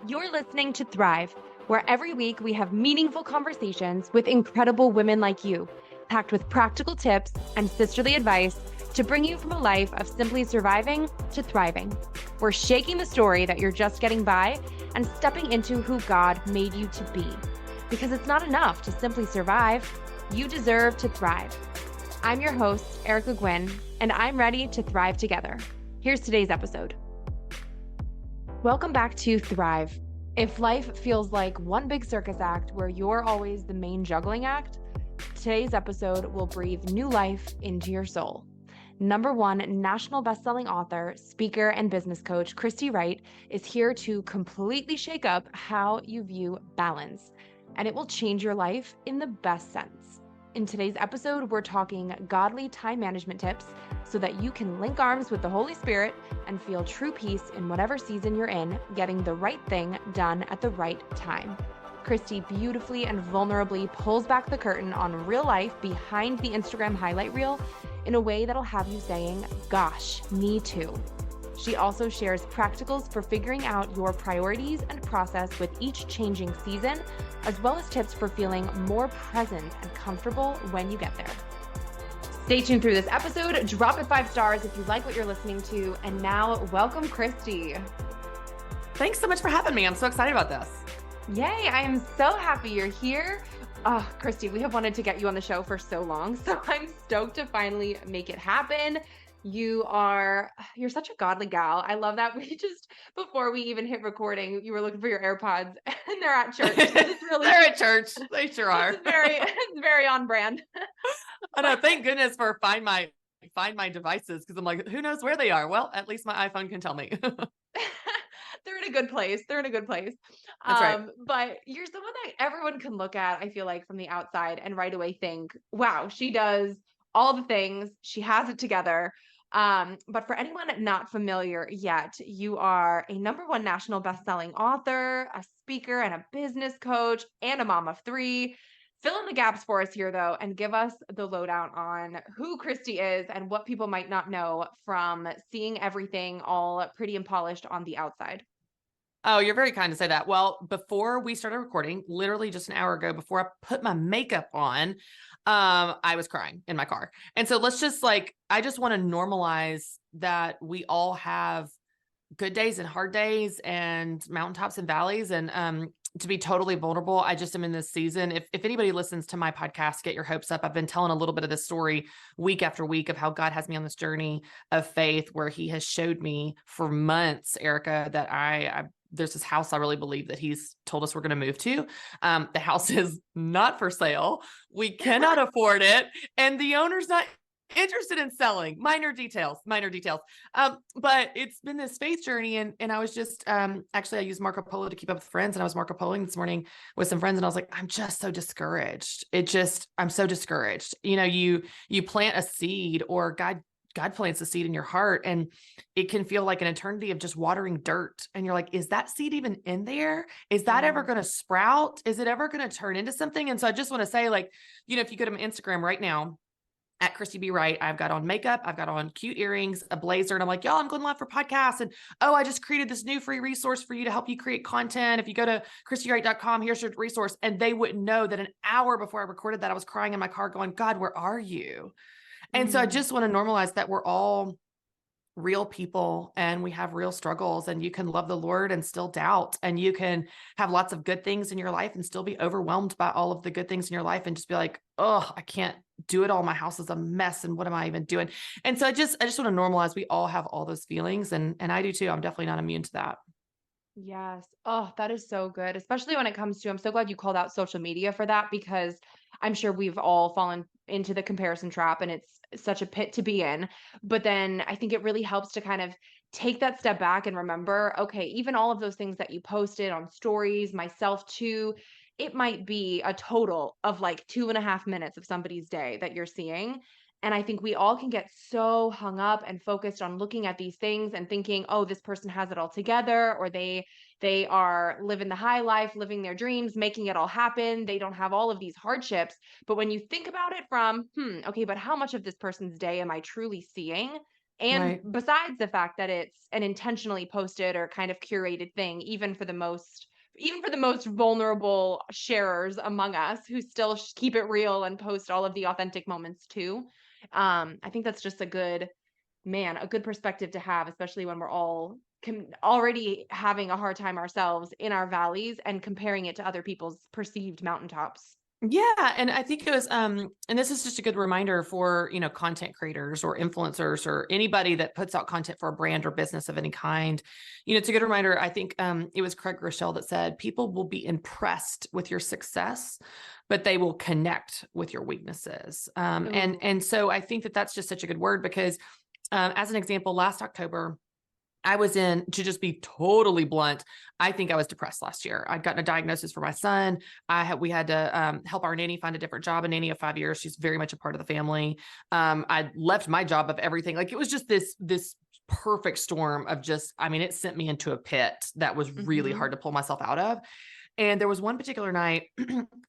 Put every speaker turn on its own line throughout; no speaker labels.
You're listening to Thrive, where every week we have meaningful conversations with incredible women like you, packed with practical tips and sisterly advice to bring you from a life of simply surviving to thriving. We're shaking the story that you're just getting by and stepping into who God made you to be. Because it's not enough to simply survive, you deserve to thrive. I'm your host, Erica Gwynn, and I'm ready to thrive together. Here's today's episode. Welcome back to Thrive. If life feels like one big circus act where you're always the main juggling act, today's episode will breathe new life into your soul. #1 national bestselling author, speaker, and business coach Christy Wright is here to completely shake up how you view balance, and it will change your life in the best sense. In today's episode, we're talking godly time management tips so that you can link arms with the Holy Spirit and feel true peace in whatever season you're in, getting the right thing done at the right time. Christy beautifully and vulnerably pulls back the curtain on real life behind the Instagram highlight reel in a way that'll have you saying, gosh, me too. She also shares practicals for figuring out your priorities and process with each changing season, as well as tips for feeling more present and comfortable when you get there. Stay tuned through this episode. Drop it 5 stars if you like what you're listening to. And now, welcome, Christy.
Thanks so much for having me. I'm so excited about this.
Yay, I am so happy you're here. Oh, Christy, we have wanted to get you on the show for so long, so I'm stoked to finally make it happen. You're such a godly gal. I love that before we even hit recording, you were looking for your AirPods and they're at church.
They're at church. They sure are.
It's very on brand.
I know. Thank goodness for find my devices, because I'm like, who knows where they are? Well, at least my iPhone can tell me.
They're in a good place.
That's right.
But you're someone that everyone can look at, I feel like, from the outside and right away think, wow, she does all the things. She has it together. But for anyone not familiar yet, you are a #1 national bestselling author, a speaker and a business coach, and a mom of 3. Fill in the gaps for us here, though, and give us the lowdown on who Christy is and what people might not know from seeing everything all pretty and polished on the outside.
Oh, you're very kind to say that. Well, before we started recording, literally just an hour ago, before I put my makeup on, I was crying in my car. And so I just want to normalize that we all have good days and hard days and mountaintops and valleys. And to be totally vulnerable, I just am in this season. If anybody listens to my podcast, Get Your Hopes Up, I've been telling a little bit of this story week after week of how God has me on this journey of faith, where he has showed me for months, Erica, that there's this house I really believe that he's told us we're going to move to. The house is not for sale. We cannot afford it. And the owner's not interested in selling. Minor details. But it's been this faith journey. And I was just, actually I used Marco Polo to keep up with friends. And I was Marco Poloing this morning with some friends. And I was like, I'm just so discouraged. I'm so discouraged. You know, you plant a seed, or God plants a seed in your heart, and it can feel like an eternity of just watering dirt. And you're like, is that seed even in there? Is that ever going to sprout? Is it ever going to turn into something? And so I just want to say, if you go to my Instagram right now, at Christy B. Wright, I've got on makeup, I've got on cute earrings, a blazer, and I'm like, y'all, I'm going live for podcasts. And I just created this new free resource for you to help you create content. If you go to ChristyWright.com, here's your resource. And they wouldn't know that an hour before I recorded that, I was crying in my car going, God, where are you? And so I just want to normalize that we're all real people and we have real struggles, and you can love the Lord and still doubt, and you can have lots of good things in your life and still be overwhelmed by all of the good things in your life and just be like, oh, I can't do it all. My house is a mess. And what am I even doing? And so I just want to normalize. We all have all those feelings, and I do too. I'm definitely not immune to that.
Yes. Oh, that is so good. Especially when it comes to, I'm so glad you called out social media for that, because I'm sure we've all fallen into the comparison trap and it's such a pit to be in. But then I think it really helps to kind of take that step back and remember, okay, even all of those things that you posted on stories, myself too, it might be a total of like 2.5 minutes of somebody's day that you're seeing. And I think we all can get so hung up and focused on looking at these things and thinking, oh, this person has it all together, or they are living the high life, living their dreams, making it all happen. They don't have all of these hardships. But when you think about it from, okay, but how much of this person's day am I truly seeing? And
Right.
besides the fact that it's an intentionally posted or kind of curated thing, even for the most vulnerable sharers among us who still keep it real and post all of the authentic moments too. I think that's just a good perspective to have, especially when we're all already having a hard time ourselves in our valleys and comparing it to other people's perceived mountaintops.
Yeah. And I think it was, and this is just a good reminder for, content creators or influencers or anybody that puts out content for a brand or business of any kind. It's a good reminder. I think, it was Craig Rochelle that said, people will be impressed with your success, but they will connect with your weaknesses. And so I think that that's just such a good word because, as an example, last October, I was to just be totally blunt, I think I was depressed last year. I'd gotten a diagnosis for my son. We had to help our nanny find a different job, a nanny of 5 years. She's very much a part of the family. I'd left my job of everything. Like, it was just this perfect storm of it sent me into a pit that was really hard to pull myself out of. And there was one particular night,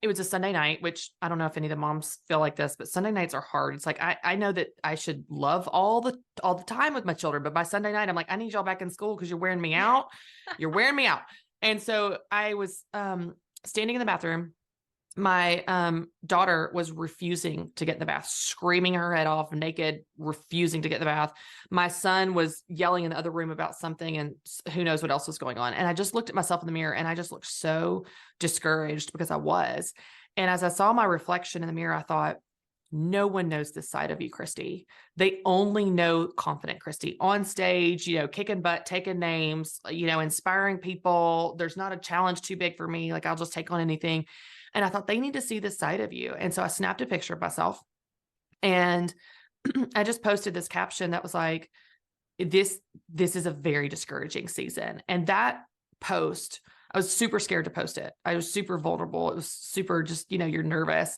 it was a Sunday night, which I don't know if any of the moms feel like this, but Sunday nights are hard. It's like, I know that I should love all the time with my children, but by Sunday night, I'm like, I need y'all back in school because you're wearing me out. You're wearing me out. And so I was standing in the bathroom. My daughter was refusing to get in the bath, screaming her head off, naked, refusing to get in the bath. My son was yelling in the other room about something, and who knows what else was going on. And I just looked at myself in the mirror and I just looked so discouraged because I was. And as I saw my reflection in the mirror, I thought, no one knows this side of you, Christy. They only know confident Christy on stage, kicking butt, taking names, inspiring people. There's not a challenge too big for me. Like, I'll just take on anything. And I thought, they need to see this side of you. And so I snapped a picture of myself and I just posted this caption that was like, this is a very discouraging season. And that post, I was super scared to post it. I was super vulnerable. It was super just, you're nervous.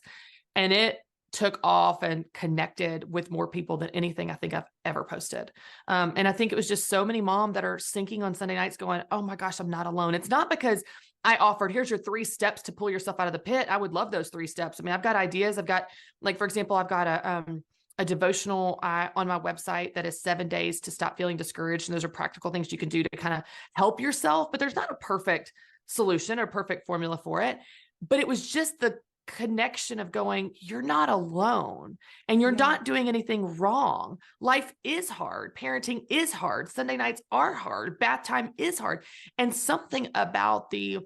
And it took off and connected with more people than anything I think I've ever posted. And I think it was just so many moms that are sinking on Sunday nights going, oh my gosh, I'm not alone. It's not because I offered, here's your 3 steps to pull yourself out of the pit. I would love those 3 steps. I mean, I've got ideas. I've got, like, for example, I've got a devotional on my website that is 7 days to stop feeling discouraged. And those are practical things you can do to kind of help yourself, but there's not a perfect solution or perfect formula for it. But it was just the connection of going, you're not alone and you're not doing anything wrong. Life is hard. Parenting is hard. Sunday nights are hard. Bath time is hard. And something about the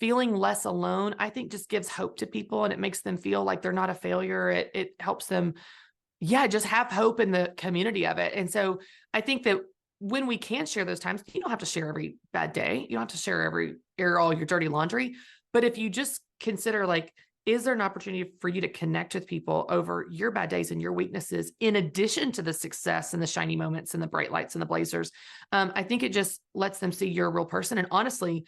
feeling less alone, I think, just gives hope to people, and it makes them feel like they're not a failure. It helps them, just have hope in the community of it. And so I think that when we can share those times, you don't have to share every bad day. You don't have to air all your dirty laundry. But if you just consider, like, is there an opportunity for you to connect with people over your bad days and your weaknesses, in addition to the success and the shiny moments and the bright lights and the blazers? I think it just lets them see you're a real person. And honestly,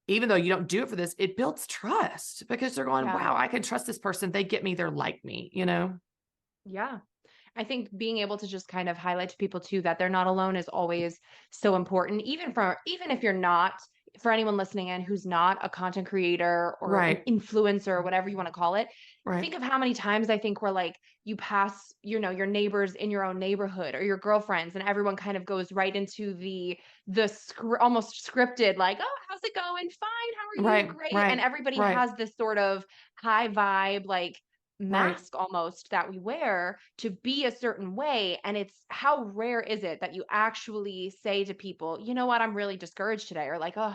even though you don't do it for this, it builds trust because they're going, wow, I can trust this person. They get me. They're like me,
Yeah. I think being able to just kind of highlight to people too that they're not alone is always so important, even if you're not, for anyone listening in who's not a content creator or an influencer or whatever you want to call it. Think of how many times I think we're like, you pass, your neighbors in your own neighborhood or your girlfriends, and everyone kind of goes right into the almost scripted, like, oh, how's it going? Fine. How are you? Great. And everybody has this sort of high vibe, like, mask almost that we wear to be a certain way. And it's, how rare is it that you actually say to people, you know what, I'm really discouraged today, or like, oh,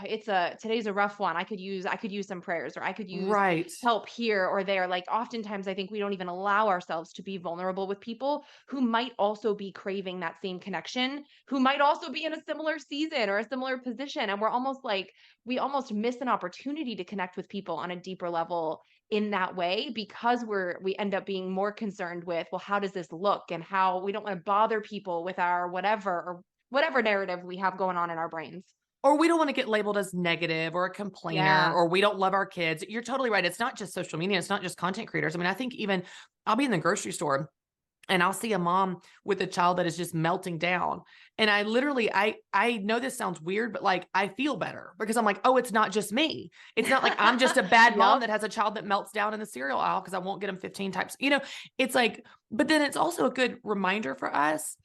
today's a rough one. I could use some prayers, or I could use help here or there. Like, oftentimes I think we don't even allow ourselves to be vulnerable with people who might also be craving that same connection, who might also be in a similar season or a similar position. And we're almost like, we almost miss an opportunity to connect with people on a deeper level in that way, because we end up being more concerned with, well, how does this look, and how we don't want to bother people with our whatever narrative we have going on in our brains.
Or we don't want to get labeled as negative or a complainer, or we don't love our kids. You're totally right. It's not just social media. It's not just content creators. I mean, I think even I'll be in the grocery store and I'll see a mom with a child that is just melting down. And I literally, I know this sounds weird, but like, I feel better because I'm like, oh, it's not just me. It's not like I'm just a bad mom that has a child that melts down in the cereal aisle because I won't get them 15 times. It's like, but then it's also a good reminder for us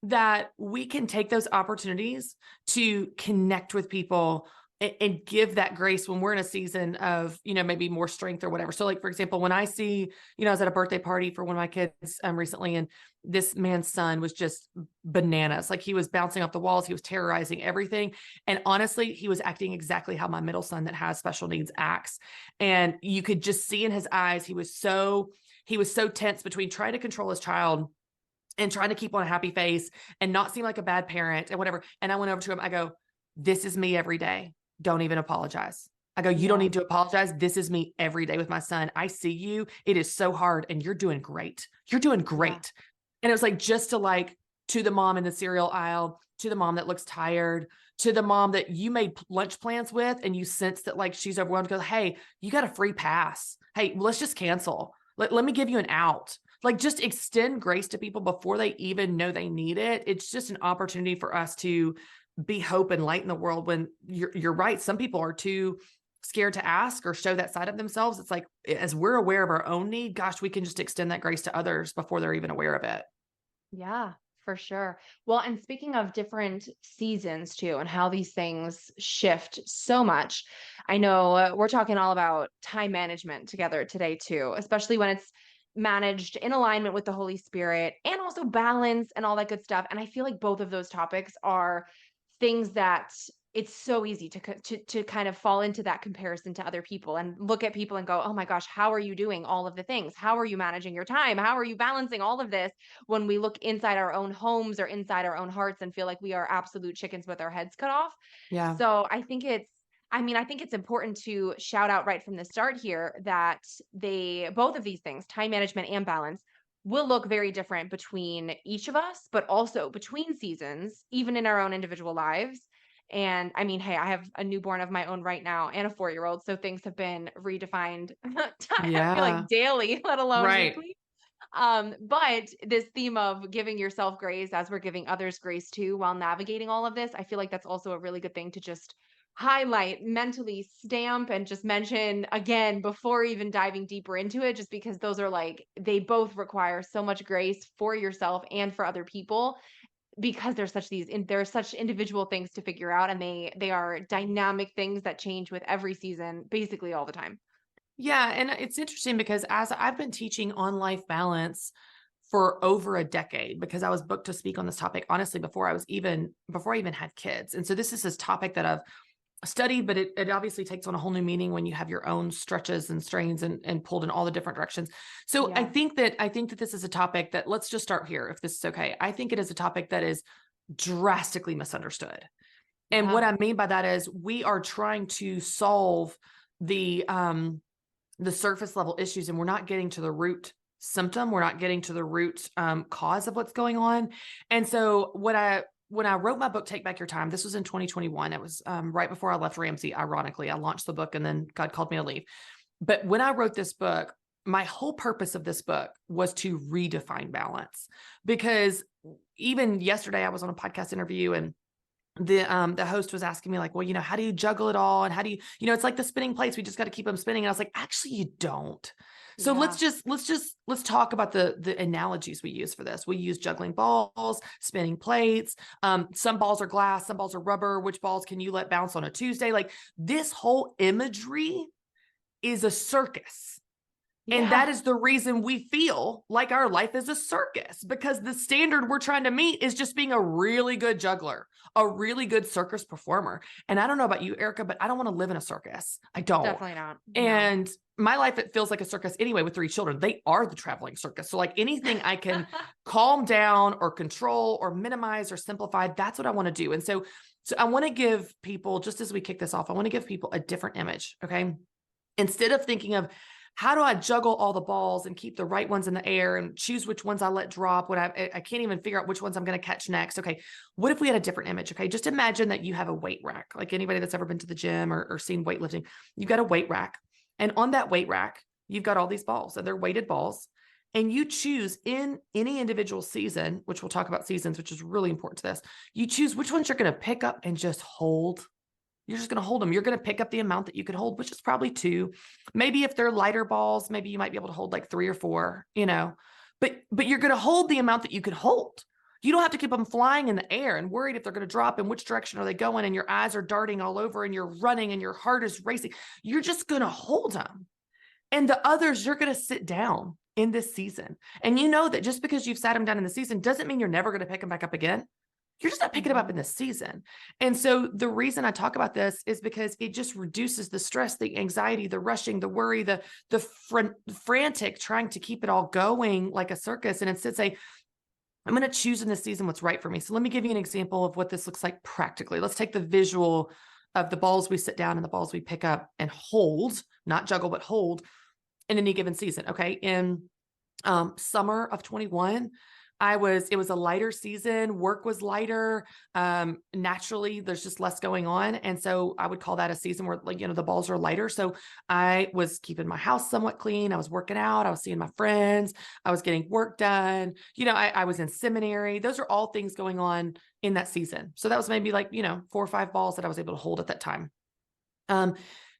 that we can take those opportunities to connect with people and give that grace when we're in a season of, maybe more strength or whatever. So like, for example, when I see, I was at a birthday party for one of my kids recently, and this man's son was just bananas. Like he was bouncing off the walls. He was terrorizing everything. And honestly, he was acting exactly how my middle son that has special needs acts. And you could just see in his eyes, he was so tense between trying to control his child and trying to keep on a happy face and not seem like a bad parent and whatever. And I went over to him. I go, this is me every day. Don't even apologize. I go, you don't need to apologize. This is me every day with my son. I see you. It is so hard and you're doing great. You're doing great. Yeah. And it was like, just to the mom in the cereal aisle, to the mom that looks tired, to the mom that you made lunch plans with, and you sense that like she's overwhelmed, go, hey, you got a free pass. Hey, let's just cancel. Let me give you an out. Like just extend grace to people before they even know they need it. It's just an opportunity for us to be hope and light in the world when you're right. Some people are too scared to ask or show that side of themselves. It's like, as we're aware of our own need, gosh, we can just extend that grace to others before they're even aware of it.
Yeah, for sure. Well, and speaking of different seasons too, and how these things shift so much, I know we're talking all about time management together today too, especially when it's managed in alignment with the Holy Spirit and also balance and all that good stuff. And I feel like both of those topics are things that it's so easy to kind of fall into that comparison to other people and look at people and go, oh my gosh, how are you doing all of the things? How are you managing your time? How are you balancing all of this, when we look inside our own homes or inside our own hearts and feel like we are absolute chickens with our heads cut off?
Yeah.
So I think it's important to shout out right from the start here that both of these things, time management and balance, will look very different between each of us, but also between seasons, even in our own individual lives. And I mean, hey, I have a newborn of my own right now and a 4-year-old. So things have been redefined, I feel like daily, let alone weekly. But this theme of giving yourself grace as we're giving others grace too, while navigating all of this, I feel like that's also a really good thing to just highlight, mentally stamp, and just mention again before even diving deeper into it, just because those are like, they both require so much grace for yourself and for other people, because there's such individual things to figure out, and they are dynamic things that change with every season, basically all the time.
Yeah. And it's interesting because as I've been teaching on life balance for over a decade, because I was booked to speak on this topic, honestly, before I even had kids. And so this is this topic that I've studied, but it obviously takes on a whole new meaning when you have your own stretches and strains and pulled in all the different directions. So yeah. I think that this is a topic that, let's just start here, if this is okay. I think it is a topic that is drastically misunderstood. And what I mean by that is we are trying to solve the surface level issues, and we're not getting to the root symptom. We're not getting to the root cause of what's going on. And so when I wrote my book, Take Back Your Time, this was in 2021. It was right before I left Ramsey. Ironically, I launched the book and then God called me to leave. But when I wrote this book, my whole purpose of this book was to redefine balance, because even yesterday I was on a podcast interview and the host was asking me like, well, how do you juggle it all? And how do you, it's like the spinning plates. We just got to keep them spinning. And I was like, actually, you don't. So let's talk about the analogies we use for this. We use juggling balls, spinning plates. Some balls are glass, some balls are rubber. Which balls can you let bounce on a Tuesday? Like, this whole imagery is a circus. And that is the reason we feel like our life is a circus, because the standard we're trying to meet is just being a really good juggler, a really good circus performer. And I don't know about you, Erica, but I don't want to live in a circus. I don't.
Definitely not.
And my life, it feels like a circus anyway with 3 children. They are the traveling circus. So like anything I can calm down or control or minimize or simplify, that's what I want to do. And so I want to give people, just as we kick this off, I want to give people a different image. Okay. Instead of thinking of, how do I juggle all the balls and keep the right ones in the air and choose which ones I let drop when I can't even figure out which ones I'm going to catch next? Okay. What if we had a different image? Okay. Just imagine that you have a weight rack. Like anybody that's ever been to the gym or seen weightlifting, you've got a weight rack. And on that weight rack, you've got all these balls, and they're weighted balls. And you choose in any individual season, which we'll talk about seasons, which is really important to this. You choose which ones you're going to pick up and just hold. You're just going to hold them. You're going to pick up the amount that you could hold, which is probably 2. Maybe if they're lighter balls, maybe you might be able to hold like 3 or 4, but you're going to hold the amount that you could hold. You don't have to keep them flying in the air and worried if they're going to drop and which direction are they going, and your eyes are darting all over and you're running and your heart is racing. You're just going to hold them. And the others, you're going to sit down in this season. And you know that just because you've sat them down in the season doesn't mean you're never going to pick them back up again. You're just not picking them up in this season. And so the reason I talk about this is because it just reduces the stress, the anxiety, the rushing, the worry, the frantic trying to keep it all going like a circus. And instead say, I'm going to choose in this season what's right for me. So let me give you an example of what this looks like practically. Let's take the visual of the balls we sit down and the balls we pick up and hold, not juggle, but hold in any given season. Okay. In summer of 21, it was a lighter season. Work was lighter. Naturally, there's just less going on. And so I would call that a season where, like, the balls are lighter. So I was keeping my house somewhat clean. I was working out. I was seeing my friends. I was getting work done. I was in seminary. Those are all things going on in that season. So that was maybe like, 4 or 5 balls that I was able to hold at that time.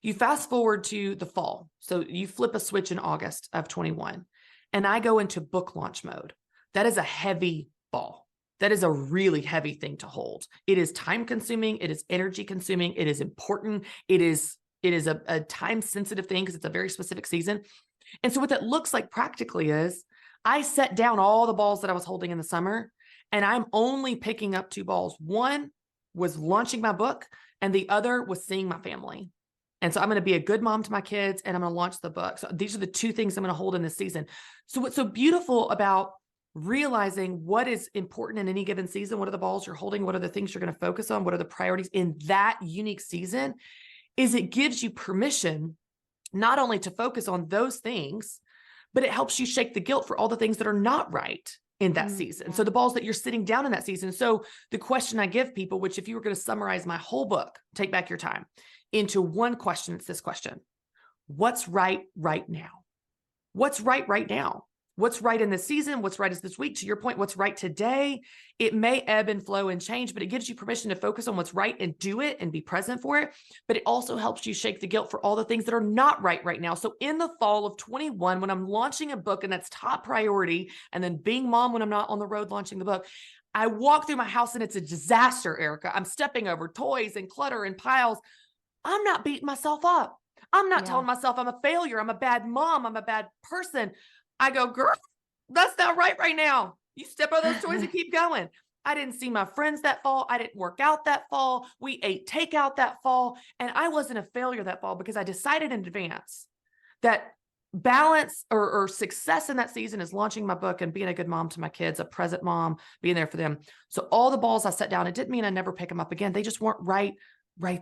You fast forward to the fall. So you flip a switch in August of 21 and I go into book launch mode. That is a heavy ball. That is a really heavy thing to hold. It is time consuming. It is energy consuming. It is important. It is a time sensitive thing because it's a very specific season. And so what that looks like practically is I set down all the balls that I was holding in the summer and I'm only picking up 2 balls. One was launching my book and the other was seeing my family. And so I'm going to be a good mom to my kids and I'm going to launch the book. So these are the 2 things I'm going to hold in this season. So what's so beautiful about realizing what is important in any given season, what are the balls you're holding, what are the things you're going to focus on, what are the priorities in that unique season, is it gives you permission not only to focus on those things, but it helps you shake the guilt for all the things that are not right in that season. So the balls that you're sitting down in that season. So the question I give people, which if you were going to summarize my whole book, take back your time, into one question, it's this question: what's right now? What's right now? What's right in this season? What's right is this week? To your point, what's right today? It may ebb and flow and change, but it gives you permission to focus on what's right and do it and be present for it. But it also helps you shake the guilt for all the things that are not right now. So in the fall of 21, when I'm launching a book and that's top priority, and then being mom when I'm not on the road launching the book, I walk through my house and it's a disaster, Erica. I'm stepping over toys and clutter and piles. I'm not beating myself up. I'm not telling myself I'm a failure. I'm a bad mom. I'm a bad person. I go, girl, that's not right now. You step over those toys and keep going. I didn't see my friends that fall. I didn't work out that fall. We ate takeout that fall. And I wasn't a failure that fall because I decided in advance that balance or success in that season is launching my book and being a good mom to my kids, a present mom, being there for them. So all the balls I set down, it didn't mean I never pick them up again. They just weren't right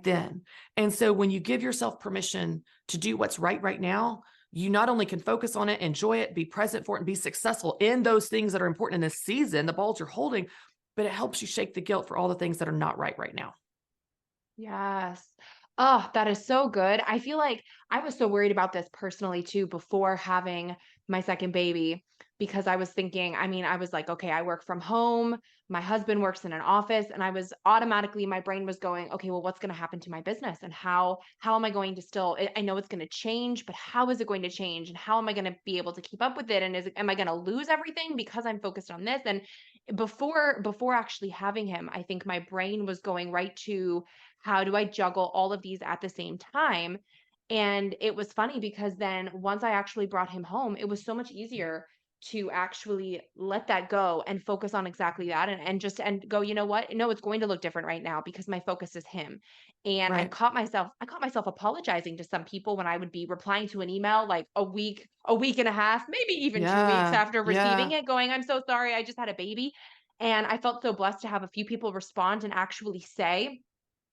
then. And so when you give yourself permission to do what's right now, you not only can focus on it, enjoy it, be present for it, and be successful in those things that are important in this season, the balls you're holding, but it helps you shake the guilt for all the things that are not right now.
Yes. Oh, that is so good. I feel like I was so worried about this personally too before having my second baby, because I was thinking, I was like, okay, I work from home. My husband works in an office, and I was automatically, my brain was going, okay, well, what's going to happen to my business, and how am I going to still, I know it's going to change, but how is it going to change, and how am I going to be able to keep up with it? And am I going to lose everything because I'm focused on this? And before actually having him, I think my brain was going right to, how do I juggle all of these at the same time? And it was funny because then once I actually brought him home, it was so much easier to actually let that go and focus on exactly that, and go, you know what? No, it's going to look different right now because my focus is him. And
Right.
I caught myself apologizing to some people when I would be replying to an email like a week and a half, maybe even 2 weeks after receiving
Yeah.
it, going, I'm so sorry, I just had a baby. And I felt so blessed to have a few people respond and actually say,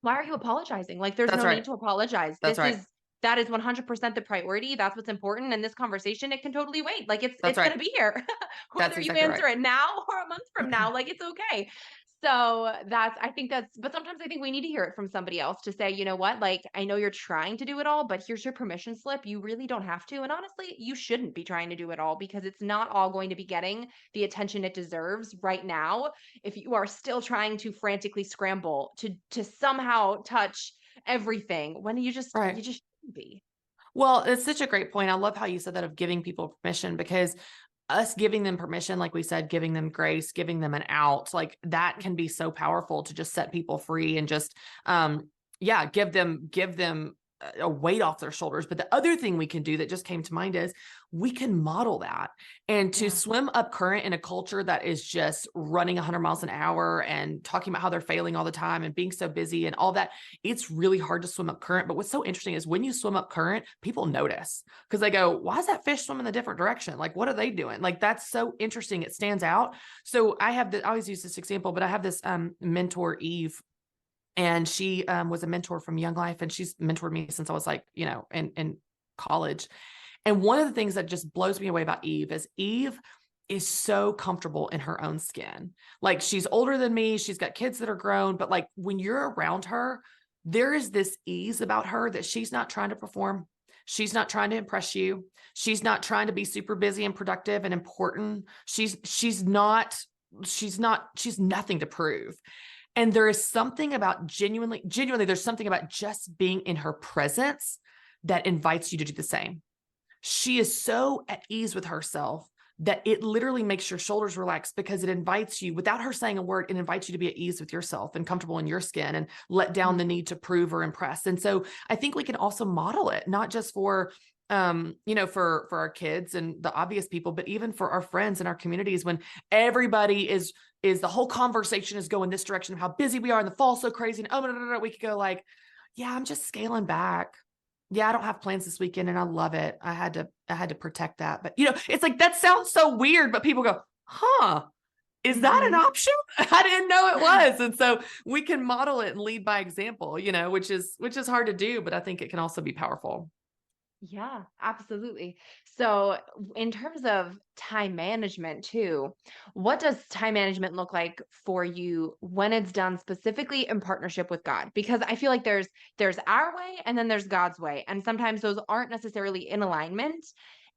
why are you apologizing? Like, there's
That's
no
right.
need to apologize.
That's right.
That is 100% the priority. That's what's important. And this conversation, it can totally wait. Like,
That's
it's
right.
going to be here,
That's
whether you
exactly
answer
right.
it now or a month from now, like, it's okay. So but sometimes I think we need to hear it from somebody else to say, you know what, like, I know you're trying to do it all, but here's your permission slip. You really don't have to. And honestly, you shouldn't be trying to do it all, because it's not all going to be getting the attention it deserves right now if you are still trying to frantically scramble to somehow touch everything when
Right.
you just shouldn't be.
Well, it's such a great point. I love how you said that, of giving people permission, because us giving them permission, like we said, giving them grace, giving them an out, like that can be so powerful to just set people free and just, give them a weight off their shoulders. But the other thing we can do that just came to mind is we can model that, and to swim up current in a culture that is just running 100 miles an hour and talking about how they're failing all the time and being so busy and all that. It's really hard to swim up current. But what's so interesting is when you swim up current, people notice, because they go, why is that fish swimming a different direction? Like, what are they doing? Like, that's so interesting. It stands out. So I always use this example, but I have this mentor, Eve. And she was a mentor from Young Life, and she's mentored me since I was like, in college. And one of the things that just blows me away about Eve is so comfortable in her own skin. Like, she's older than me. She's got kids that are grown, but like when you're around her, there is this ease about her that she's not trying to perform. She's not trying to impress you. She's not trying to be super busy and productive and important. She's nothing to prove. And there is something about genuinely, there's something about just being in her presence that invites you to do the same. She is so at ease with herself that it literally makes your shoulders relax, because it invites you, without her saying a word, it invites you to be at ease with yourself and comfortable in your skin and let down the need to prove or impress. And so I think we can also model it, not just for for our kids and the obvious people, but even for our friends and our communities, when everybody is the whole conversation is going this direction of how busy we are and the fall's so crazy. And we could go like, yeah, I'm just scaling back. Yeah, I don't have plans this weekend and I love it. I had to protect that. But it's like, that sounds so weird, but people go, huh, is that an option? I didn't know it was. And so we can model it and lead by example, which is hard to do, but I think it can also be powerful.
Yeah, absolutely. So, in terms of time management too, what does time management look like for you when it's done specifically in partnership with God? Because I feel like there's our way and then there's God's way, and sometimes those aren't necessarily in alignment.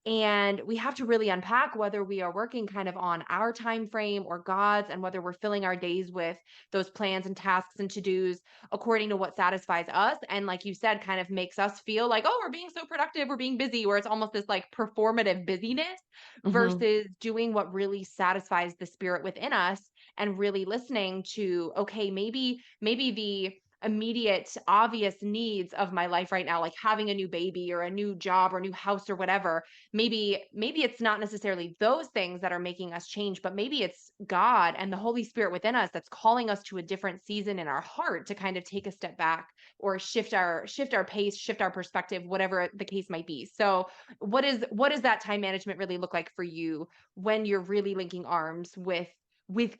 And we have to really unpack whether we are working kind of on our time frame or God's, and whether we're filling our days with those plans and tasks and to-dos according to what satisfies us. And like you said, kind of makes us feel like, oh, we're being so productive, we're being busy, where it's almost this like performative busyness
Mhm.
versus doing what really satisfies the spirit within us, and really listening to, okay, maybe the immediate obvious needs of my life right now, like having a new baby or a new job or new house or whatever, maybe it's not necessarily those things that are making us change, but maybe it's God and the Holy Spirit within us that's calling us to a different season in our heart to kind of take a step back or shift our pace, shift our perspective, whatever the case might be. So what does that time management really look like for you when you're really linking arms with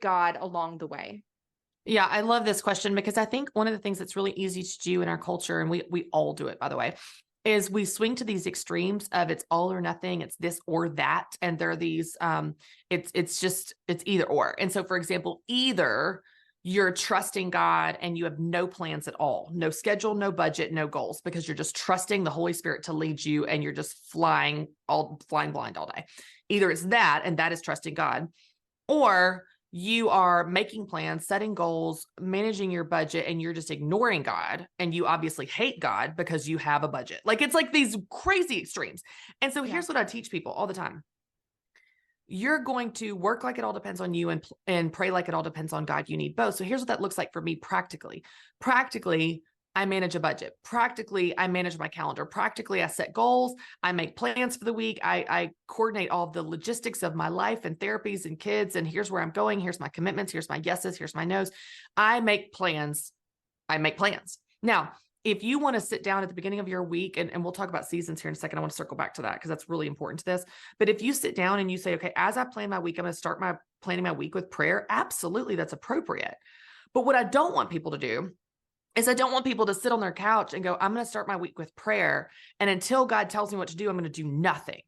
God along the way?
Yeah, I love this question, because I think one of the things that's really easy to do in our culture, and we all do it, by the way, is we swing to these extremes of it's all or nothing, it's this or that, and there are these it's either or. And so, for example, either you're trusting God and you have no plans at all, no schedule, no budget, no goals, because you're just trusting the Holy Spirit to lead you and you're just flying blind all day. Either it's that, and that is trusting God, or you are making plans, setting goals, managing your budget, and you're just ignoring God. And you obviously hate God because you have a budget. Like, it's like these crazy extremes. And so
Yeah.
here's what I teach people all the time. You're going to work like it all depends on you, and pray like it all depends on God. You need both. So here's what that looks like for me practically. Practically, I manage a budget. Practically, I manage my calendar. Practically, I set goals. I make plans for the week. I coordinate all of the logistics of my life and therapies and kids. And here's where I'm going. Here's my commitments. Here's my yeses. Here's my nos. I make plans. Now, if you want to sit down at the beginning of your week, and we'll talk about seasons here in a second, I want to circle back to that because that's really important to this. But if you sit down and you say, okay, as I plan my week, I'm going to start planning my week with prayer. Absolutely, that's appropriate. But what I don't want people to do is I don't want people to sit on their couch and go, I'm going to start my week with prayer, and until God tells me what to do, I'm going to do nothing.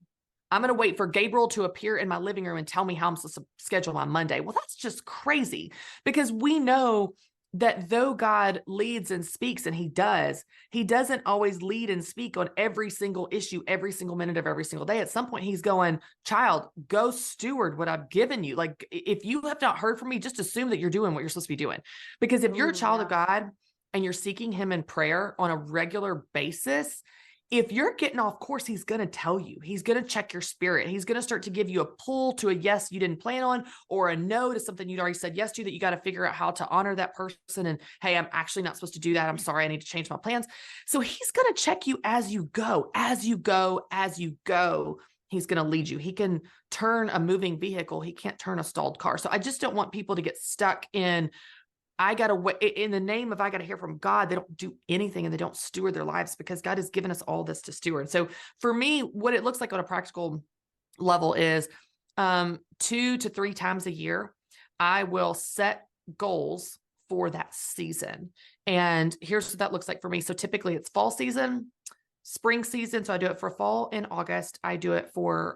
I'm going to wait for Gabriel to appear in my living room and tell me how I'm supposed to schedule my Monday. Well, that's just crazy, because we know that though God leads and speaks, and he doesn't always lead and speak on every single issue, every single minute of every single day. At some point he's going, child, go steward what I've given you. Like, if you have not heard from me, just assume that you're doing what you're supposed to be doing. Because if you're a child of God and you're seeking him in prayer on a regular basis, If you're getting off course, he's going to tell you. He's going to check your spirit. He's going to start to give you a pull to a yes you didn't plan on, or a no to something you'd already said yes to, that you got to figure out how to honor that person. And hey, I'm actually not supposed to do that. I'm sorry. I need to change my plans. So he's going to check you as you go, as you go, as you go. He's going to lead you. He can turn a moving vehicle. He can't turn a stalled car. So I just don't want people to get stuck in, I got to wait in the name of, I got to hear from God. They don't do anything and they don't steward their lives, because God has given us all this to steward. So for me, what it looks like on a practical level is 2 to 3 times a year, I will set goals for that season. And here's what that looks like for me. So typically it's fall season, spring season. So I do it for fall in August. I do it for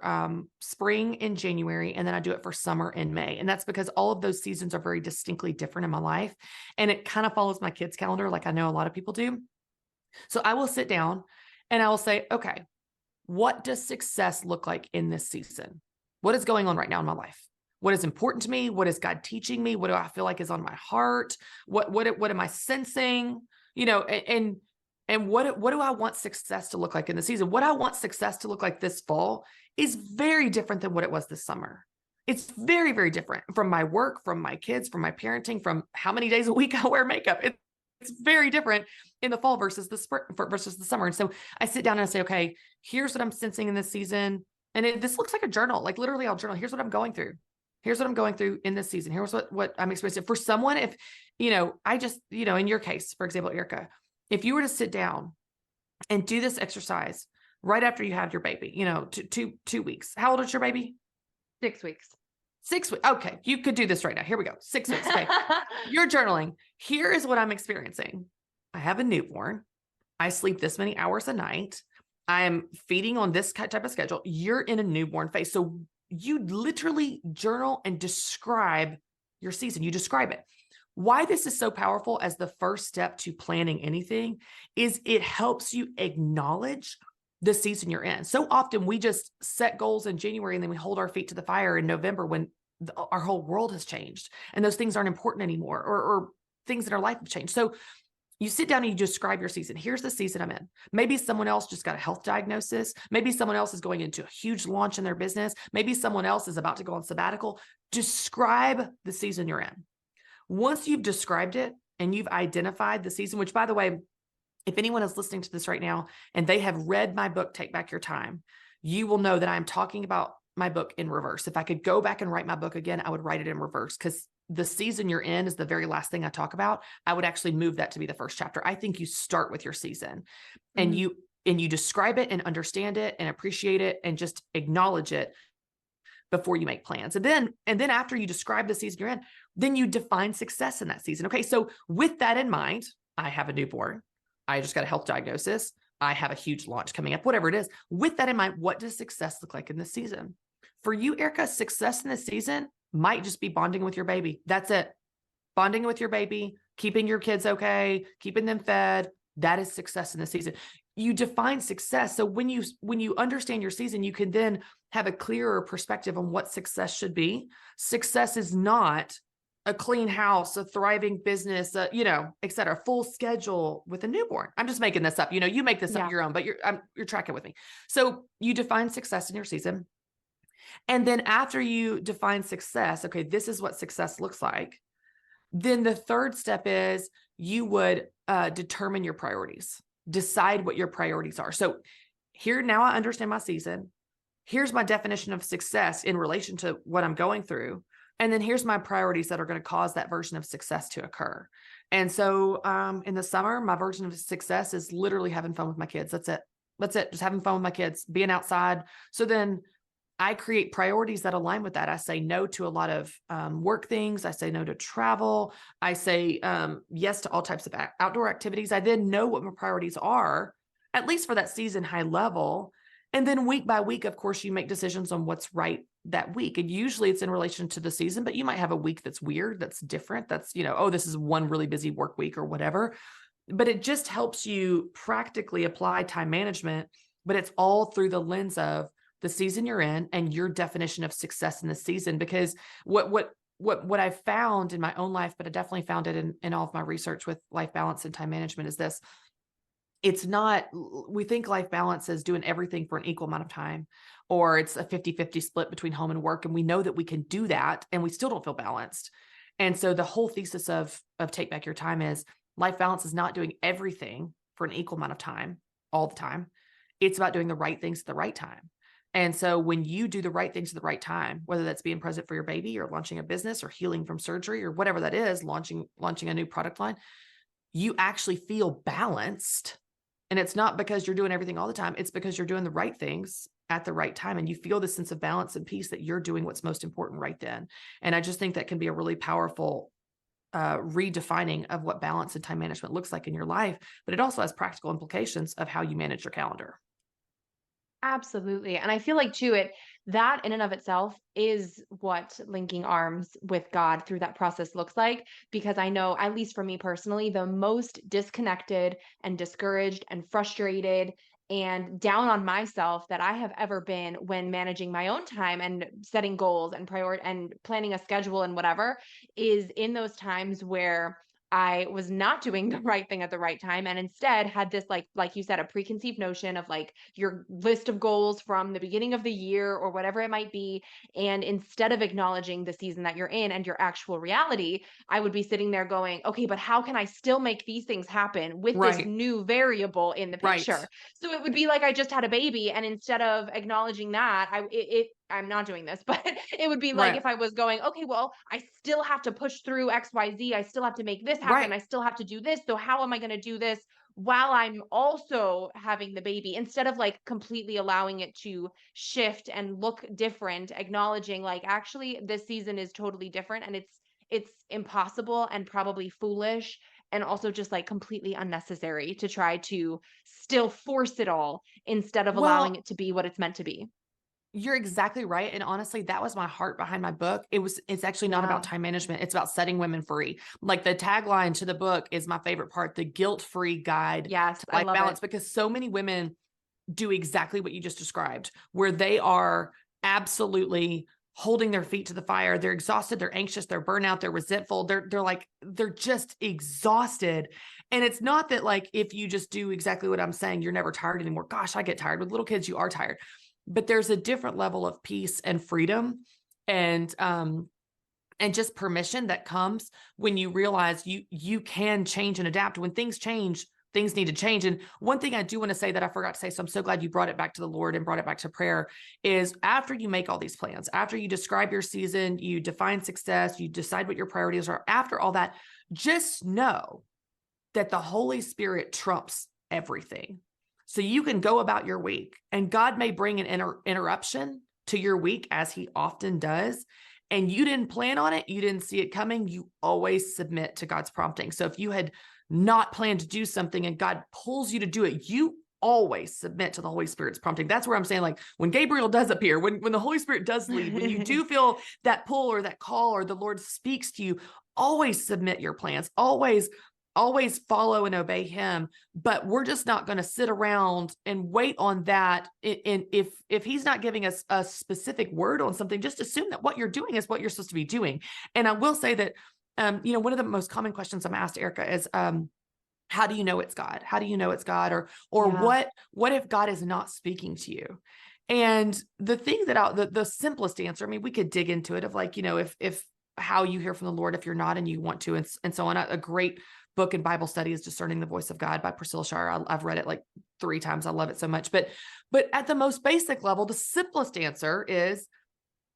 spring in January, and then I do it for summer in May. And that's because all of those seasons are very distinctly different in my life. And it kind of follows my kids' calendar, like I know a lot of people do. So I will sit down and I will say, okay, what does success look like in this season? What is going on right now in my life? What is important to me? What is God teaching me? What do I feel like is on my heart? What am I sensing? You know, and what do I want success to look like in the season? What I want success to look like this fall is very different than what it was this summer. It's very, very different from my work, from my kids, from my parenting, from how many days a week I wear makeup. It's very different in the fall versus the spring versus the summer. And so I sit down and I say, okay, here's what I'm sensing in this season. And this looks like a journal. Like literally I'll journal. Here's what I'm going through. Here's what I'm going through in this season. Here's what I'm experiencing. For someone, if, you know, I just, you know, in your case, for example, Erica, if you were to sit down and do this exercise right after you have your baby, you know, 2 weeks. How old is your baby?
6 weeks.
6 weeks. Okay. You could do this right now. Here we go. 6 weeks. Okay. You're journaling. Here is what I'm experiencing. I have a newborn. I sleep this many hours a night. I'm feeding on this type of schedule. You're in a newborn phase. So you literally journal and describe your season. You describe it. Why this is so powerful as the first step to planning anything is it helps you acknowledge the season you're in. So often we just set goals in January and then we hold our feet to the fire in November when our whole world has changed and those things aren't important anymore, or things in our life have changed. So you sit down and you describe your season. Here's the season I'm in. Maybe someone else just got a health diagnosis. Maybe someone else is going into a huge launch in their business. Maybe someone else is about to go on sabbatical. Describe the season you're in. Once you've described it and you've identified the season, which by the way, if anyone is listening to this right now and they have read my book, Take Back Your Time, you will know that I'm talking about my book in reverse. If I could go back and write my book again, I would write it in reverse, because the season you're in is the very last thing I talk about. I would actually move that to be the first chapter. I think you start with your season and you describe it and understand it and appreciate it and just acknowledge it before you make plans. And then after you describe the season you're in, then you define success in that season. Okay. So with that in mind, I have a newborn. I just got a health diagnosis. I have a huge launch coming up, whatever it is. With that in mind, what does success look like in this season? For you, Erica, success in this season might just be bonding with your baby. That's it. Bonding with your baby, keeping your kids okay, keeping them fed. That is success in the season. You define success. So when you understand your season, you can then have a clearer perspective on what success should be. Success is not a clean house, a thriving business, you know, et cetera, full schedule with a newborn. I'm just making this up. You know, you make this up your own, but you're tracking with me. So you define success in your season. And then after you define success, okay, this is what success looks like. Then the third step is you would determine your priorities, decide what your priorities are. So here, now I understand my season. Here's my definition of success in relation to what I'm going through. And then here's my priorities that are going to cause that version of success to occur. And so in the summer, my version of success is literally having fun with my kids. That's it. That's it. Just having fun with my kids, being outside. So then I create priorities that align with that. I say no to a lot of work things. I say no to travel. I say yes to all types of outdoor activities. I then know what my priorities are, at least for that season, high level. And then week by week, of course, you make decisions on what's right that week. And usually it's in relation to the season, but you might have a week that's weird, that's different. That's, you know, oh, this is one really busy work week or whatever. But it just helps you practically apply time management, but it's all through the lens of the season you're in and your definition of success in the season. Because what I've found in my own life, but I definitely found it in all of my research with life balance and time management, is this: it's not, we think life balance is doing everything for an equal amount of time, or it's a 50-50 split between home and work. And we know that we can do that and we still don't feel balanced. And so the whole thesis of Take Back Your Time is life balance is not doing everything for an equal amount of time all the time. It's about doing the right things at the right time. And so when you do the right things at the right time, whether that's being present for your baby or launching a business or healing from surgery or whatever that is, launching a new product line, you actually feel balanced. And it's not because you're doing everything all the time. It's because you're doing the right things at the right time. And you feel this sense of balance and peace that you're doing what's most important right then. And I just think that can be a really powerful redefining of what balance and time management looks like in your life, but it also has practical implications of how you manage your calendar.
Absolutely. And I feel like too, that in and of itself is what linking arms with God through that process looks like. Because I know, at least for me personally, the most disconnected and discouraged and frustrated and down on myself that I have ever been when managing my own time and setting goals and and planning a schedule and whatever is in those times where I was not doing the right thing at the right time and instead had this like you said, a preconceived notion of like your list of goals from the beginning of the year or whatever it might be. And instead of acknowledging the season that you're in and your actual reality, I would be sitting there going, okay, but how can I still make these things happen with this
Right.
new variable in the
Right.
picture? So it would be like I just had a baby, and instead of acknowledging that, I'm not doing this, but it would be like
Right.
if I was going, okay, well, I still have to push through XYZ. I still have to make this happen.
Right.
I still have to do this. So how am I going to do this while I'm also having the baby, instead of like completely allowing it to shift and look different, acknowledging like actually this season is totally different and it's impossible and probably foolish and also just like completely unnecessary to try to still force it all instead of allowing
Well,
it to be what it's meant to be.
you're exactly right. And honestly, that was my heart behind my book. It's actually not about
Yeah.
time management. It's about setting women free. Like the tagline to the book is my favorite part, the guilt-free guide
Yes,
to
I
life
love it.
balance, because so many women do exactly what you just described, where they are absolutely holding their feet to the fire. They're exhausted, they're anxious, they're burnout, they're resentful. They're just exhausted. And it's not that like, if you just do exactly what I'm saying, you're never tired anymore. Gosh, I get tired with little kids. You are tired, but there's a different level of peace and freedom and just permission that comes when you realize you can change and adapt. When things change, things need to change. And one thing I do want to say that I forgot to say, so I'm so glad you brought it back to the Lord and brought it back to prayer, is after you make all these plans, after you describe your season, you define success, you decide what your priorities are, after all that, just know that the Holy Spirit trumps everything. So you can go about your week, and God may bring an interruption to your week, as he often does. And you didn't plan on it, you didn't see it coming. You always submit to God's prompting. So if you had not planned to do something and God pulls you to do it, you always submit to the Holy Spirit's prompting. That's where I'm saying, like, when Gabriel does appear, when the Holy Spirit does lead, when you do feel that pull or that call, or the Lord speaks to you, always submit your plans, always follow and obey him. But we're just not going to sit around and wait on that. And if he's not giving us a specific word on something, just assume that what you're doing is what you're supposed to be doing. And I will say that, one of the most common questions I'm asked, Erica, is, how do you know it's God? How do you know it's God? Or
Yeah.
what if God is not speaking to you? And the thing that the simplest answer, I mean, we could dig into it of like, if how you hear from the Lord, if you're not, and you want to, and so on. A great book in Bible study is Discerning the Voice of God by Priscilla Shirer. I've read it like 3 times. I love it so much. But at the most basic level, the simplest answer is,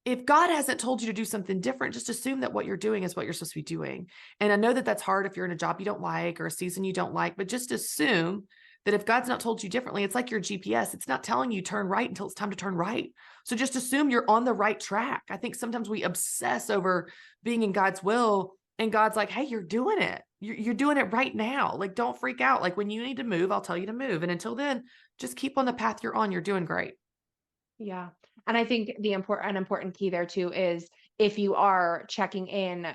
if God hasn't told you to do something different, just assume that what you're doing is what you're supposed to be doing. And I know that that's hard if you're in a job you don't like or a season you don't like, but just assume that if God's not told you differently, it's like your GPS. It's not telling you turn right until it's time to turn right. So just assume you're on the right track. I think sometimes we obsess over being in God's will, and God's like, hey, you're doing it. You're doing it right now. Like, don't freak out. Like, when you need to move, I'll tell you to move. And until then, just keep on the path you're on. You're doing great.
Yeah. And I think an important key there too is if you are checking in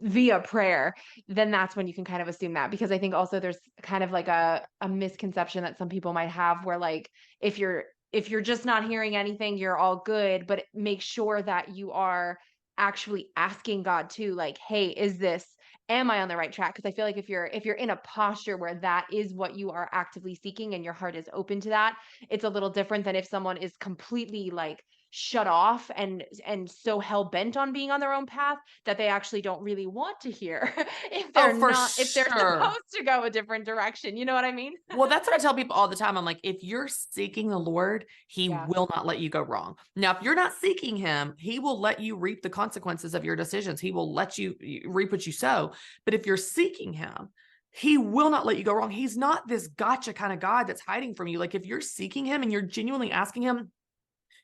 via prayer, then that's when you can kind of assume that, because I think also there's kind of like a misconception that some people might have where like if you're just not hearing anything, you're all good, but make sure that you are actually asking God too, like, hey, is this am I on the right track? Because I feel like if you're in a posture where that is what you are actively seeking and your heart is open to that, it's a little different than if someone is completely like shut off and so hell bent on being on their own path that they actually don't really want to hear
Oh, for
if they're
sure.
supposed to go a different direction. You know what I mean?
Well, that's what I tell people all the time. I'm like, if you're seeking the Lord, he
Yeah.
will not let you go wrong. Now, if you're not seeking him, he will let you reap the consequences of your decisions. He will let you reap what you sow. But if you're seeking him, he will not let you go wrong. He's not this gotcha kind of God that's hiding from you. Like if you're seeking him and you're genuinely asking him,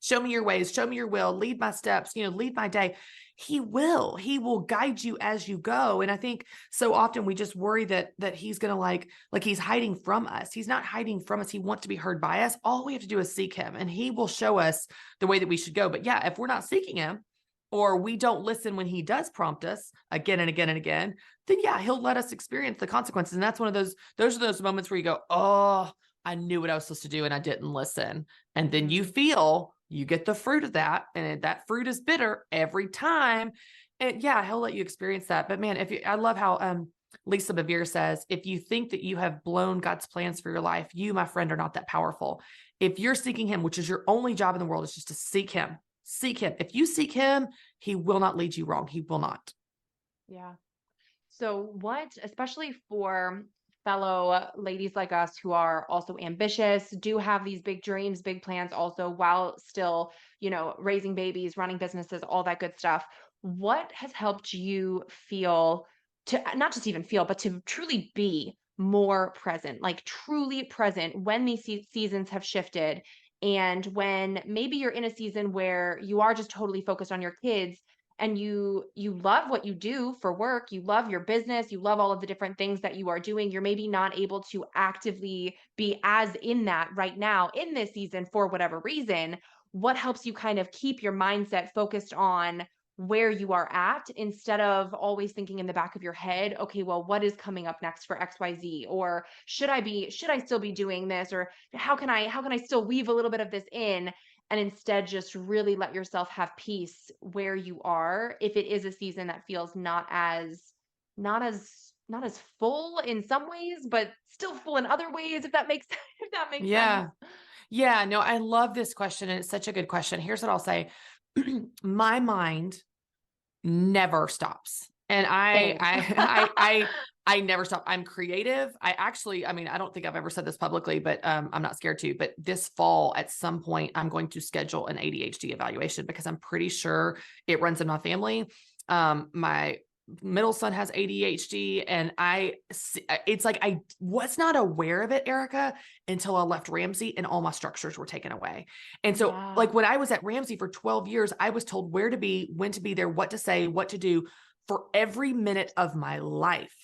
show me your ways, show me your will, lead my steps, lead my day. He will guide you as you go. And I think so often we just worry that he's going to like he's hiding from us. He's not hiding from us. He wants to be heard by us. All we have to do is seek him and he will show us the way that we should go. But yeah, if we're not seeking him or we don't listen when he does prompt us again and again and again, then yeah, he'll let us experience the consequences. And that's one of those are those moments where you go, oh, I knew what I was supposed to do and I didn't listen. And then you get the fruit of that. And that fruit is bitter every time. And yeah, he'll let you experience that. But man, I love how Lisa Bevere says, if you think that you have blown God's plans for your life, you, my friend, are not that powerful. If you're seeking him, which is your only job in the world, is just to seek him. Seek him. If you seek him, he will not lead you wrong. He will not.
Yeah. So what, especially for fellow ladies like us who are also ambitious, do have these big dreams, big plans also, while still, raising babies, running businesses, all that good stuff. What has helped you feel to not just even feel, but to truly be more present, like truly present when these seasons have shifted and when maybe you're in a season where you are just totally focused on your kids and you love what you do for work, you love your business, you love all of the different things that you are doing, you're maybe not able to actively be as in that right now in this season for whatever reason. What helps you kind of keep your mindset focused on where you are at instead of always thinking in the back of your head, okay, well, what is coming up next for XYZ? Or should I still be doing this? Or how can I still weave a little bit of this in? And instead just really let yourself have peace where you are if it is a season that feels not as full in some ways, but still full in other ways, if that makes if that makes sense.
Yeah, no, I love this question and it's such a good question. Here's what I'll say. My mind never stops. And
Same.
I never stop. I'm creative. I don't think I've ever said this publicly, but I'm not scared to, but this fall at some point, I'm going to schedule an ADHD evaluation because I'm pretty sure it runs in my family. My middle son has ADHD and it's like, I was not aware of it, Erica, until I left Ramsey and all my structures were taken away. And so like when I was at Ramsey for 12 years, I was told where to be, when to be there, what to say, what to do for every minute of my life.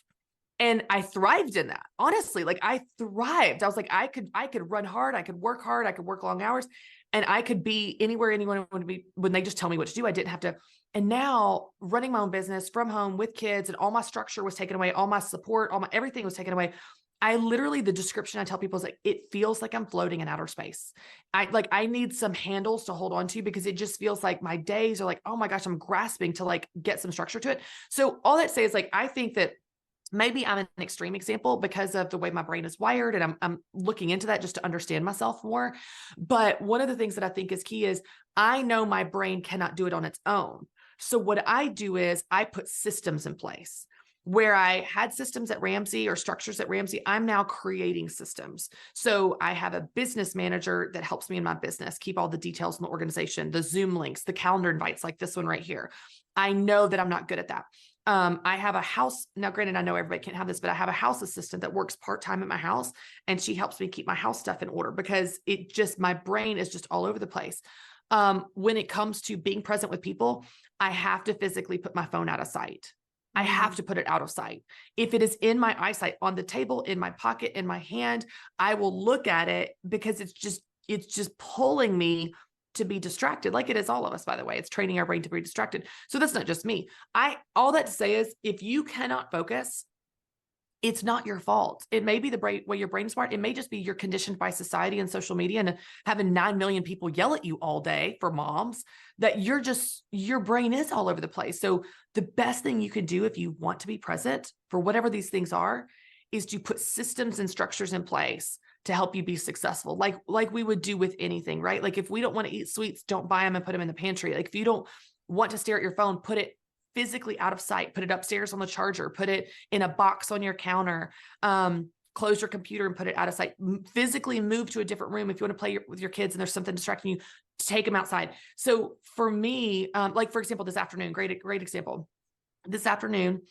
And I thrived in that. Honestly, like I thrived. I was like, I could run hard. I could work hard. I could work long hours and I could be anywhere anyone would be when they just tell me what to do. I didn't have to. And now running my own business from home with kids and all my structure was taken away. All my support, everything was taken away. The description I tell people is like, it feels like I'm floating in outer space. I need some handles to hold on to because it just feels like my days are like, oh my gosh, I'm grasping to like get some structure to it. So all that say is like, I think that maybe I'm an extreme example because of the way my brain is wired. And I'm looking into that just to understand myself more. But one of the things that I think is key is I know my brain cannot do it on its own. So what I do is I put systems in place. Where I had systems at Ramsey or structures at Ramsey, I'm now creating systems. So I have a business manager that helps me in my business, keep all the details in the organization, the Zoom links, the calendar invites like this one right here. I know that I'm not good at that. I have a house. Now, granted, I know everybody can't have this, but I have a house assistant that works part-time at my house and she helps me keep my house stuff in order because my brain is just all over the place. When it comes to being present with people, I have to physically put my phone out of sight. I have to put it out of sight. If it is in my eyesight, on the table, in my pocket, in my hand, I will look at it because it's just pulling me to be distracted, like it is all of us, by the way. It's training our brain to be distracted. So that's not just me. All that to say is if you cannot focus, it's not your fault. It may be the way your brain is smart. It may just be you're conditioned by society and social media and having 9 million people yell at you all day for moms, that your brain is all over the place. So the best thing you can do if you want to be present for whatever these things are, is to put systems and structures in place to help you be successful. Like we would do with anything, right? Like if we don't want to eat sweets, don't buy them and put them in the pantry. Like if you don't want to stare at your phone, put it physically out of sight, put it upstairs on the charger, put it in a box on your counter, close your computer and put it out of sight, physically move to a different room. If you want to play with your kids and there's something distracting you, take them outside. So for me, like for example, this afternoon, great example. This afternoon,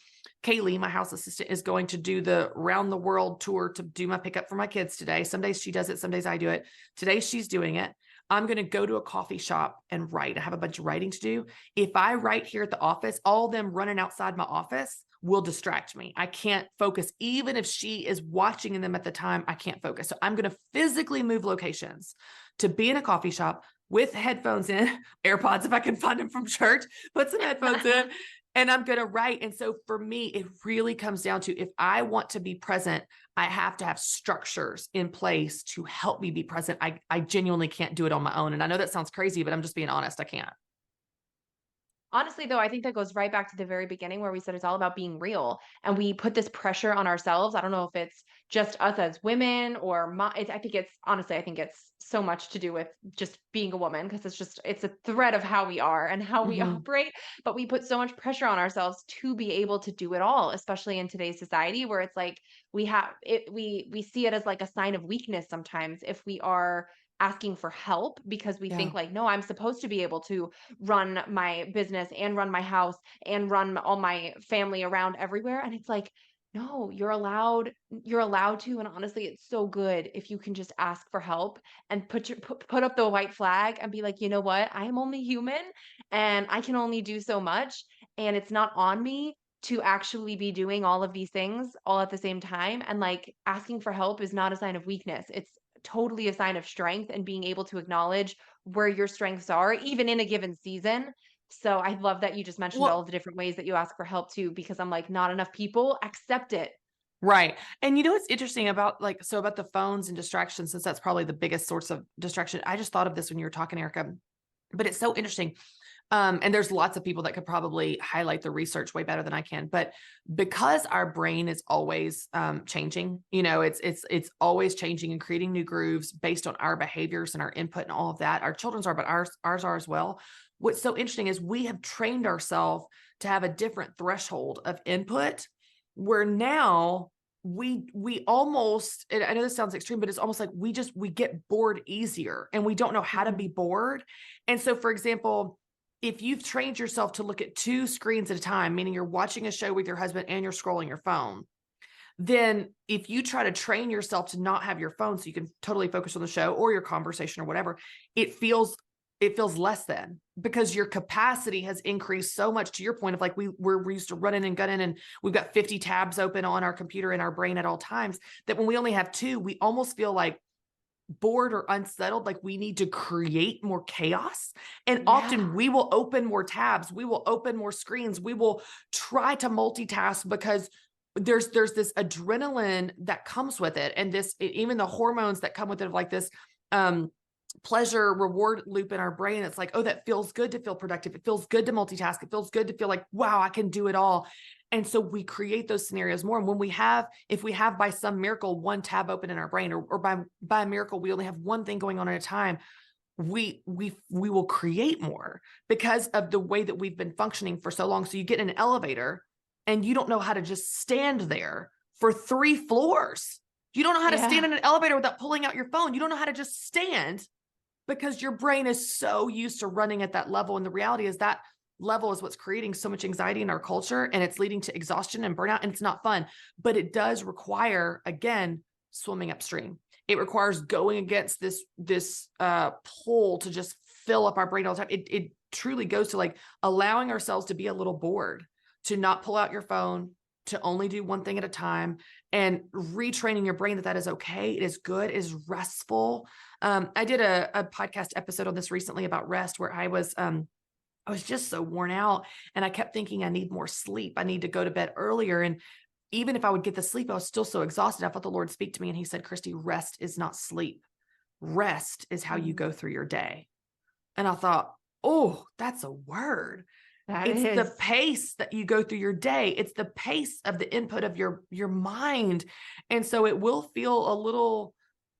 Kaylee, my house assistant, is going to do the round the world tour to do my pickup for my kids today. Some days she does it, some days I do it. Today she's doing it. I'm going to go to a coffee shop and write. I have a bunch of writing to do. If I write here at the office, all them running outside my office will distract me. I can't focus. Even if she is watching them at the time, I can't focus. So I'm going to physically move locations to be in a coffee shop with headphones in, AirPods if I can find them from church, put some headphones in, and I'm going to write. And so for me, it really comes down to, if I want to be present, I have to have structures in place to help me be present. I genuinely can't do it on my own. And I know that sounds crazy, but I'm just being honest. I can't.
Honestly, though, I think that goes right back to the very beginning where we said it's all about being real, and we put this pressure on ourselves. I don't know if it's just us as women or I think it's honestly, I think it's so much to do with just being a woman, because it's a thread of how we are and how we operate. But we put so much pressure on ourselves to be able to do it all, especially in today's society where it's like we see it as like a sign of weakness sometimes if we are asking for help, because we think like, no, I'm supposed to be able to run my business and run my house and run all my family around everywhere. And it's like, no, you're allowed to. And honestly, it's so good if you can just ask for help and put up the white flag and be like, you know what? I am only human and I can only do so much. And it's not on me to actually be doing all of these things all at the same time. And like, asking for help is not a sign of weakness. It's totally a sign of strength, and being able to acknowledge where your strengths are, even in a given season. So I love that you just mentioned all of the different ways that you ask for help too, because I'm like, not enough people accept it.
Right. And you know what's interesting about about the phones and distractions, since that's probably the biggest source of distraction. I just thought of this when you were talking, Erica, but it's so interesting. And there's lots of people that could probably highlight the research way better than I can, but because our brain is always changing, it's always changing and creating new grooves based on our behaviors and our input and all of that. Our children's are, but ours are as well. What's so interesting is we have trained ourselves to have a different threshold of input, where now we almost, and I know this sounds extreme, but it's almost like we get bored easier, and we don't know how to be bored. And so, for example, if you've trained yourself to look at 2 screens at a time, meaning you're watching a show with your husband and you're scrolling your phone, then if you try to train yourself to not have your phone so you can totally focus on the show or your conversation or whatever, it feels less than, because your capacity has increased so much, to your point of like, we're used to running and gunning, and we've got 50 tabs open on our computer in our brain at all times, that when we only have 2, we almost feel like bored or unsettled, like we need to create more chaos. And often we will open more tabs, we will open more screens, we will try to multitask, because there's this adrenaline that comes with it, and even the hormones that come with it, like this pleasure reward loop in our brain. It's like, oh, that feels good to feel productive, it feels good to multitask, it feels good to feel like, wow, I can do it all. And so we create those scenarios more. And if we have by some miracle 1 tab open in our brain, or by a miracle, we only have 1 thing going on at a time, we will create more because of the way that we've been functioning for so long. So you get in an elevator and you don't know how to just stand there for 3 floors. You don't know how to stand in an elevator without pulling out your phone. You don't know how to just stand, because your brain is so used to running at that level. And the reality is that level is what's creating so much anxiety in our culture, and it's leading to exhaustion and burnout, and it's not fun. But it does require, again, swimming upstream. It requires going against this pull to just fill up our brain all the time. It truly goes to like allowing ourselves to be a little bored, to not pull out your phone, to only do 1 thing at a time, and retraining your brain that is okay. It is good. It is restful. I did a podcast episode on this recently about rest, where I was just so worn out, and I kept thinking I need more sleep. I need to go to bed earlier. And even if I would get the sleep, I was still so exhausted. I felt the Lord speak to me and he said, Christy, rest is not sleep. Rest is how you go through your day. And I thought, oh, that's a word. It's the pace that you go through your day. It's the pace of the input of your mind. And so it will feel a little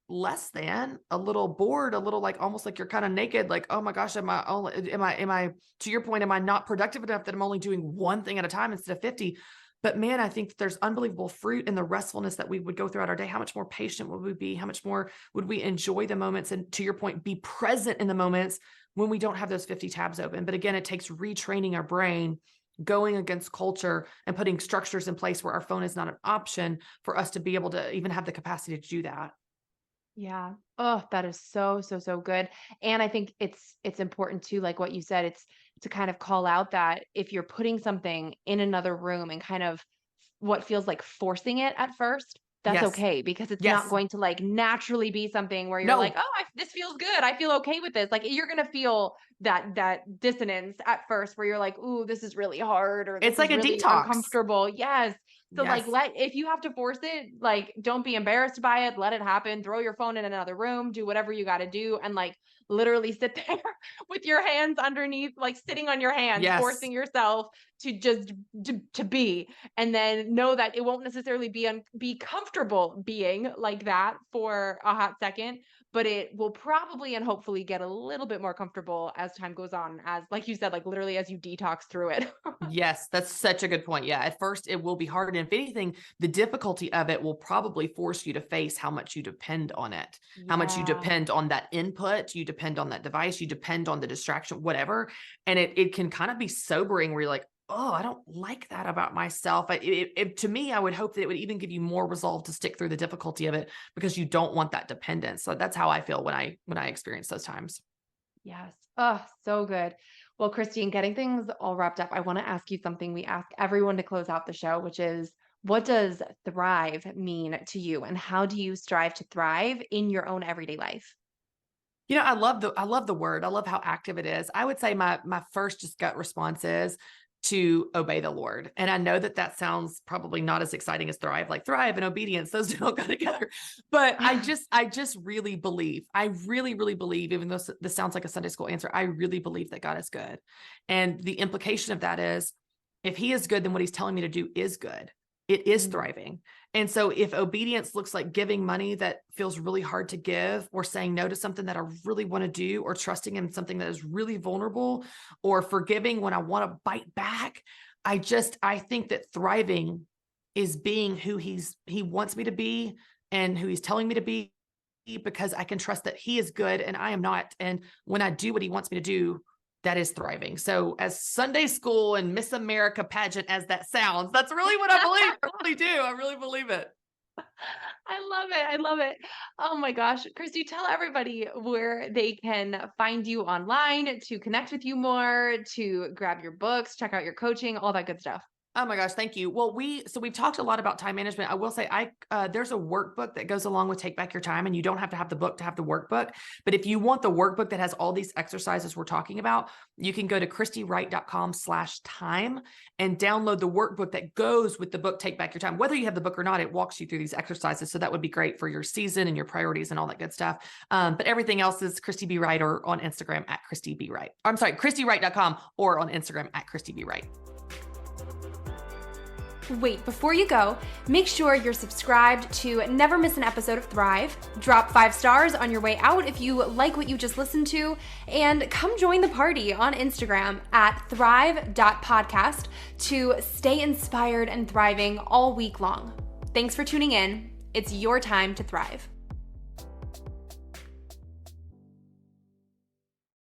less than, a little bored, a little like almost like you're kind of naked. Like, oh my gosh, am I, to your point, am I not productive enough that I'm only doing one thing at a time instead of 50? But man, I think there's unbelievable fruit in the restfulness that we would go throughout our day. How much more patient would we be? How much more would we enjoy the moments? And to your point, be present in the moments when we don't have those 50 tabs open. But again, it takes retraining our brain, going against culture and putting structures in place where our phone is not an option for us to be able to even have the capacity to do that.
Yeah. Oh, that is so, so, so good. And I think it's important too, like what you said, it's to kind of call out that if you're putting something in another room and kind of what feels like forcing it at first, that's
Yes.
okay, because it's
Yes.
not going to like naturally be something where you're
No.
like, oh, this feels good. I feel okay with this. Like you're going to feel that dissonance at first where you're like, ooh, this is really hard, or this
It's like
is
a
really
detox.
uncomfortable. Yes. So
Yes.
like if you have to force it, like don't be embarrassed by it, let it happen, throw your phone in another room, do whatever you got to do, and like literally sit there with your hands underneath, like sitting on your hands,
Yes.
forcing yourself to just to be, and then know that it won't necessarily be comfortable being like that for a hot second, but it will probably and hopefully get a little bit more comfortable as time goes on, as like you said, like literally as you detox through it.
Yes, that's such a good point. Yeah, at first it will be hard. And if anything, the difficulty of it will probably force you to face how much you depend on it, how much you depend on that input, you depend on that device, you depend on the distraction, whatever. And it can kind of be sobering where you're like, oh, I don't like that about myself. To me, I would hope that it would even give you more resolve to stick through the difficulty of it because you don't want that dependence. So that's how I feel when I experience those times.
Yes. Oh, so good. Well, Christine, getting things all wrapped up, I want to ask you something we ask everyone to close out the show, which is, what does thrive mean to you, and how do you strive to thrive in your own everyday life?
You know, I love the word. I love how active it is. I would say my first just gut response is to obey the Lord. And I know that that sounds probably not as exciting as thrive, like thrive and obedience. Those don't go together. But I just really believe, I really, really believe, even though this sounds like a Sunday school answer, I really believe that God is good. And the implication of that is, if he is good, then what he's telling me to do is good. It is thriving. And so if obedience looks like giving money that feels really hard to give, or saying no to something that I really want to do, or trusting in something that is really vulnerable, or forgiving when I want to bite back, I think that thriving is being who he wants me to be and who he's telling me to be, because I can trust that he is good and I am not. And when I do what he wants me to do, that is thriving. So as Sunday school and Miss America pageant as that sounds, that's really what I believe. I really do. I really believe it.
I love it. I love it. Oh my gosh. Christy, tell everybody where they can find you online, to connect with you more, to grab your books, check out your coaching, all that good stuff.
Oh my gosh. Thank you. Well, we've talked a lot about time management. I will say there's a workbook that goes along with Take Back Your Time, and you don't have to have the book to have the workbook. But if you want the workbook that has all these exercises we're talking about, you can go to christywright.com/time and download the workbook that goes with the book, Take Back Your Time. Whether you have the book or not, it walks you through these exercises. So that would be great for your season and your priorities and all that good stuff. But everything else is Christy B. Wright, or on Instagram at Christy B. Wright. I'm sorry, christywright.com, or on Instagram at Christy B. Wright.
Wait, before you go, make sure you're subscribed to never miss an episode of Thrive. Drop 5 stars on your way out if you like what you just listened to, and come join the party on Instagram at thrive.podcast to stay inspired and thriving all week long. Thanks for tuning in. It's your time to thrive.